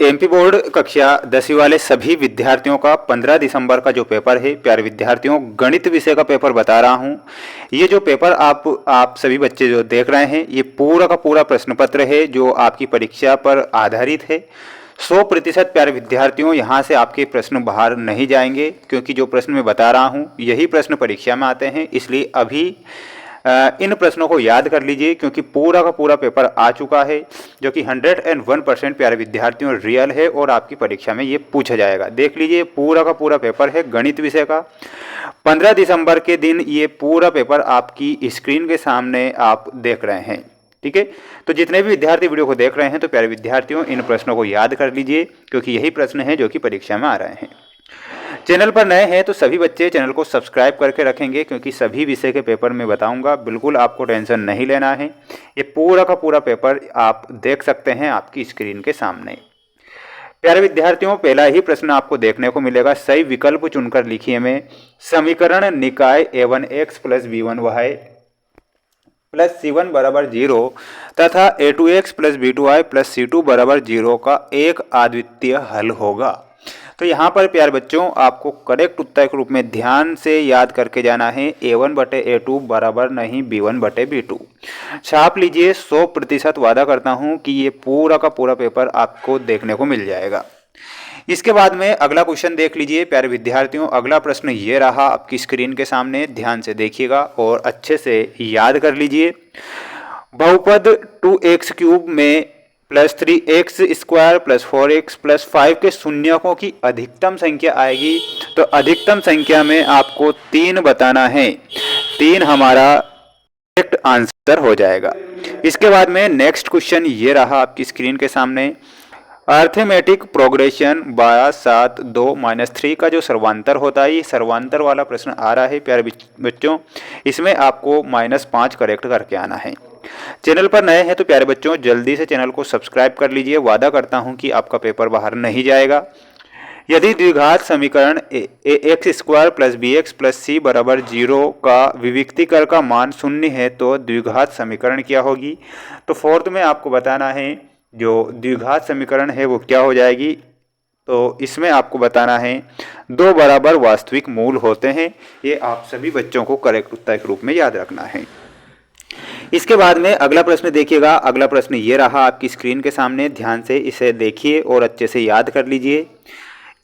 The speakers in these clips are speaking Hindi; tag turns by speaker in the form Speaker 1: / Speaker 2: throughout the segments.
Speaker 1: एमपी बोर्ड कक्षा 10वीं वाले सभी विद्यार्थियों का 15 दिसंबर का जो पेपर है, प्यारे विद्यार्थियों, गणित विषय का पेपर बता रहा हूं। ये जो पेपर आप सभी बच्चे जो देख रहे हैं, ये पूरा का पूरा प्रश्न पत्र है जो आपकी परीक्षा पर आधारित है। 100% प्यारे विद्यार्थियों, यहाँ से आपके प्रश्न बाहर नहीं जाएंगे, क्योंकि जो प्रश्न मैं बता रहा हूँ यही प्रश्न परीक्षा में आते हैं। इसलिए अभी इन प्रश्नों को याद कर लीजिए, क्योंकि पूरा का पूरा पेपर आ चुका है, जो कि 101% प्यारे विद्यार्थियों रियल है और आपकी परीक्षा में ये पूछा जाएगा। देख लीजिए, पूरा का पूरा पेपर है गणित विषय का। 15 दिसंबर के दिन ये पूरा पेपर आपकी स्क्रीन के सामने आप देख रहे हैं। ठीक है, तो जितने भी विद्यार्थी वीडियो को देख रहे हैं, तो प्यारे विद्यार्थियों, इन प्रश्नों को याद कर लीजिए, क्योंकि यही प्रश्न है जो कि परीक्षा में आ रहे हैं। चैनल पर नए हैं तो सभी बच्चे चैनल को सब्सक्राइब करके रखेंगे, क्योंकि सभी विषय के पेपर में बताऊंगा। बिल्कुल आपको टेंशन नहीं लेना है। ये पूरा का पूरा पेपर आप देख सकते हैं आपकी स्क्रीन के सामने। प्यारे विद्यार्थियों, पहला ही प्रश्न आपको देखने को मिलेगा। सही विकल्प चुनकर लिखिए में समीकरण निकाय a1x plus b1y plus c1 बराबर 0 तथा a2x plus b2y plus c2 बराबर 0 का एक अद्वितीय हल होगा। तो यहाँ पर प्यारे बच्चों, आपको करेक्ट उत्तर के रूप में ध्यान से याद करके जाना है। a1 बटे a2 बराबर नहीं b1 बटे b2। छाप लीजिए, 100% वादा करता हूँ कि ये पूरा का पूरा पेपर आपको देखने को मिल जाएगा। इसके बाद में अगला क्वेश्चन देख लीजिए प्यारे विद्यार्थियों। अगला प्रश्न ये रहा आपकी स्क्रीन के सामने, ध्यान से देखिएगा और अच्छे से याद कर लीजिए। बहुपद 2x क्यूब में plus 3x square plus 4x plus 5 के शून्यकों की अधिकतम संख्या आएगी। तो अधिकतम संख्या में आपको 3 बताना है। 3 हमारा करेक्ट आंसर हो जाएगा। इसके बाद में नेक्स्ट क्वेश्चन ये रहा आपकी स्क्रीन के सामने। अर्थमेटिक प्रोग्रेशन बाय 7 2 -3 का जो सर्वांतर होता है, ये सर्वांतर वाला प्रश्न आ रहा है प्यारे बच्चों। इसमें आपको -5 करेक्ट करके आना है। चैनल पर नए हैं तो प्यारे बच्चों, जल्दी से चैनल को सब्सक्राइब कर लीजिए। वादा करता हूं कि आपका पेपर बाहर नहीं जाएगा। यदि द्विघात समीकरण ax square plus bx plus c बराबर 0 का विविक्तीकर का मान 0 है तो द्विघात समीकरण क्या होगी। तो फोर्थ में आपको बताना है जो द्विघात समीकरण है वो क्या हो जाएगी। तो इसमें आपको बताना है 2 बराबर वास्तविक मूल होते हैं। ये आप सभी बच्चों को करेक्ट उत्तर के रूप में याद रखना है। इसके बाद में अगला प्रश्न देखिएगा। अगला प्रश्न ये रहा आपकी स्क्रीन के सामने, ध्यान से इसे देखिए और अच्छे से याद कर लीजिए।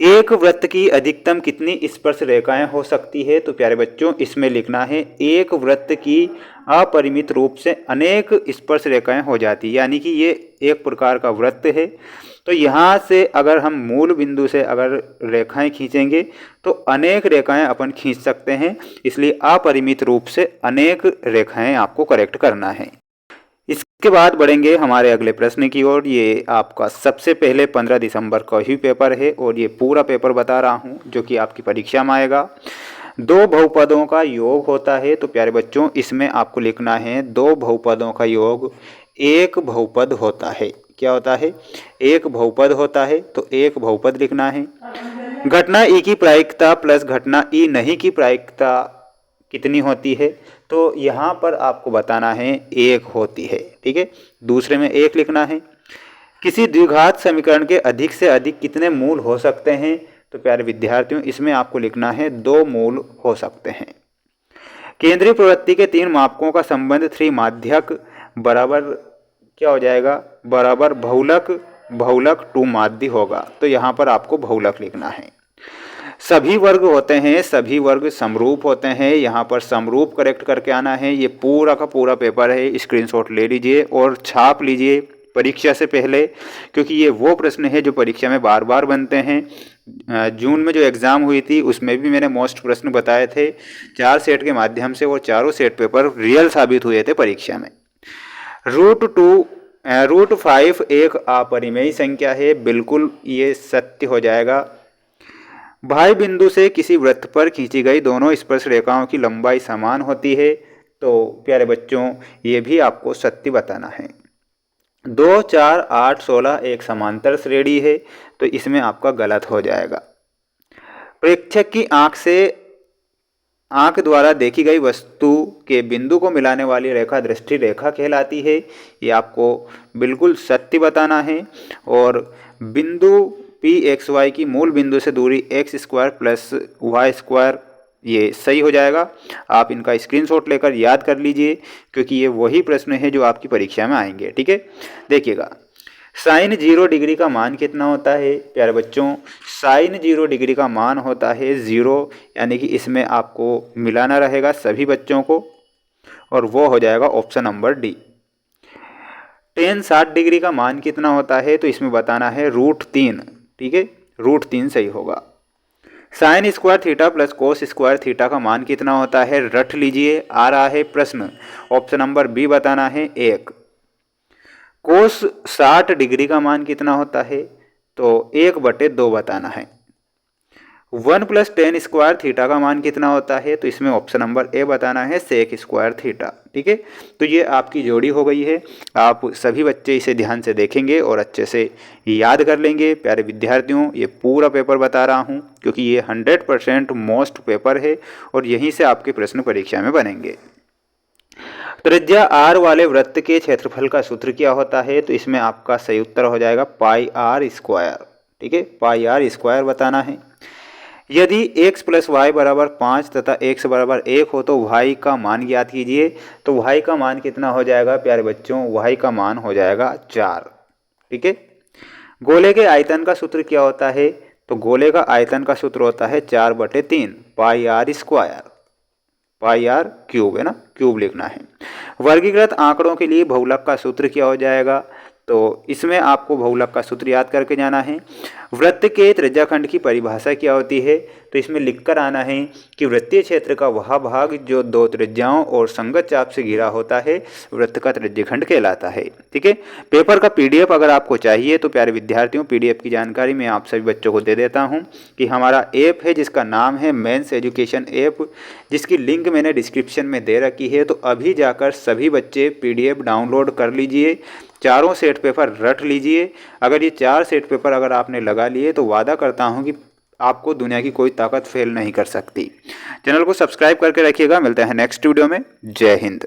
Speaker 1: एक वृत्त की अधिकतम कितनी स्पर्श रेखाएं हो सकती है। तो प्यारे बच्चों, इसमें लिखना है एक वृत्त की अपरिमित रूप से अनेक स्पर्श रेखाएं हो जाती है, यानी कि ये एक प्रकार का वृत्त है। तो यहाँ से अगर हम मूल बिंदु से अगर रेखाएं खींचेंगे तो अनेक रेखाएं अपन खींच सकते हैं। इसलिए अपरिमित रूप से अनेक रेखाएं आपको करेक्ट करना है। इसके बाद बढ़ेंगे हमारे अगले प्रश्न की ओर। ये आपका सबसे पहले 15 दिसंबर का ही पेपर है और ये पूरा पेपर बता रहा हूँ जो कि आपकी परीक्षा में आएगा। 2 बहुपदों का योग होता है। तो प्यारे बच्चों, इसमें आपको लिखना है 2 बहुपदों का योग एक बहुपद होता है। क्या होता है? एक बहुपद होता है। तो एक बहुपद लिखना है। घटना ई की प्रायिकता प्लस घटना ई नहीं की प्रायिकता कितनी होती है। तो यहाँ पर आपको बताना है 1 होती है। ठीक है, दूसरे में 1 लिखना है। किसी द्विघात समीकरण के अधिक से अधिक कितने मूल हो सकते हैं। तो प्यारे विद्यार्थियों, इसमें आपको लिखना है 2 मूल हो सकते हैं। केंद्रीय प्रवृत्ति के 3 मापकों का संबंध त्रिमाध्यक बराबर क्या हो जाएगा, बराबर बहुलक बहुलक 2 माध्य होगा। तो यहाँ पर आपको बहुलक लिखना है। सभी वर्ग होते हैं, सभी वर्ग समरूप होते हैं। यहाँ पर समरूप करेक्ट करके आना है। ये पूरा का पूरा पेपर है, स्क्रीनशॉट ले लीजिए और छाप लीजिए परीक्षा से पहले, क्योंकि ये वो प्रश्न है जो परीक्षा में बार बार बनते हैं। जून में जो एग्ज़ाम हुई थी उसमें भी मैंने मोस्ट प्रश्न बताए थे 4 सेट के माध्यम से, और चारों सेट पेपर रियल साबित हुए थे परीक्षा में। √5 एक अपरिमेय संख्या है। बिल्कुल ये सत्य हो जाएगा। भाई बिंदु से किसी वृत्त पर खींची गई दोनों स्पर्श रेखाओं की लंबाई समान होती है। तो प्यारे बच्चों, ये भी आपको सत्य बताना है। 2 4 8 16 एक समांतर श्रेणी है। तो इसमें आपका गलत हो जाएगा। प्रेक्षक की आंख से आंख द्वारा देखी गई वस्तु के बिंदु को मिलाने वाली रेखा दृष्टि रेखा कहलाती है। ये आपको बिल्कुल सत्य बताना है। और बिंदु पी एक्स वाई की मूल बिंदु से दूरी X square plus Y square, ये सही हो जाएगा। आप इनका स्क्रीनशॉट लेकर याद कर लीजिए, क्योंकि ये वही प्रश्न है जो आपकी परीक्षा में आएंगे। ठीक है, देखिएगा, साइन 0 डिग्री का मान कितना होता है? प्यारे बच्चों, साइन 0 डिग्री का मान होता है 0, यानी कि इसमें आपको मिलाना रहेगा सभी बच्चों को, और वो हो जाएगा option number D. Ten 60 degree का मान कितना होता है? तो इसमें बताना है √3। ठीक है, √3 सही होगा। Sine square theta plus cos square theta का मान कितना होता है? रट लीजिए, आ रहा है प्रश्न। ऑप्शन नंबर बी बताना है 1। कोस 60 डिग्री का मान कितना होता है? तो 1/2 बताना है। 1 + tan स्क्वायर थीटा का मान कितना होता है? तो इसमें ऑप्शन नंबर ए बताना है सेक स्क्वायर थीटा। ठीक है, तो ये आपकी जोड़ी हो गई है। आप सभी बच्चे इसे ध्यान से देखेंगे और अच्छे से याद कर लेंगे। प्यारे विद्यार्थियों, ये पूरा पेपर बता रहा हूँ क्योंकि ये 100% मोस्ट पेपर है और यहीं से आपके प्रश्न परीक्षा में बनेंगे। त्रिज्या r वाले वृत्त के क्षेत्रफल का सूत्र क्या होता है? तो इसमें आपका सही उत्तर हो जाएगा πr²। ठीक है, πr² बताना है। यदि x + y = 5 तथा x = 1 हो तो y का मान ज्ञात कीजिए। तो y का मान कितना हो जाएगा प्यारे बच्चों? y का मान हो जाएगा 4। ठीक है, गोले के आयतन का सूत्र क्या होता है? तो गोले का आयतन का सूत्र होता है 4/3 πr²। πr³ है ना, क्यूब लिखना है। वर्गीकृत आंकड़ों के लिए बहुलक का सूत्र क्या हो जाएगा? तो इसमें आपको बहुलक का सूत्र याद करके जाना है। वृत्त के त्रिज्याखंड की परिभाषा क्या होती है? तो इसमें लिखकर आना है कि वृत्तीय क्षेत्र का वह भाग जो 2 त्रिज्याओं और संगत चाप से घिरा होता है वृत्त का त्रिज्यखंड कहलाता है। ठीक है, पेपर का PDF अगर आपको चाहिए तो प्यारे विद्यार्थियों, PDF की जानकारी मैं आप सभी बच्चों को दे देता हूं कि हमारा ऐप है जिसका नाम है मेंस एजुकेशन ऐप, जिसकी लिंक मैंने डिस्क्रिप्शन में दे रखी है। तो अभी जाकर सभी बच्चे PDF डाउनलोड कर लीजिए, चारों सेट पेपर रट लीजिए। अगर ये 4 सेट पेपर अगर आपने लगा लिए तो वादा करता हूँ कि आपको दुनिया की कोई ताकत फेल नहीं कर सकती। चैनल को सब्सक्राइब करके रखिएगा। मिलते हैं नेक्स्ट वीडियो में। जय हिंद।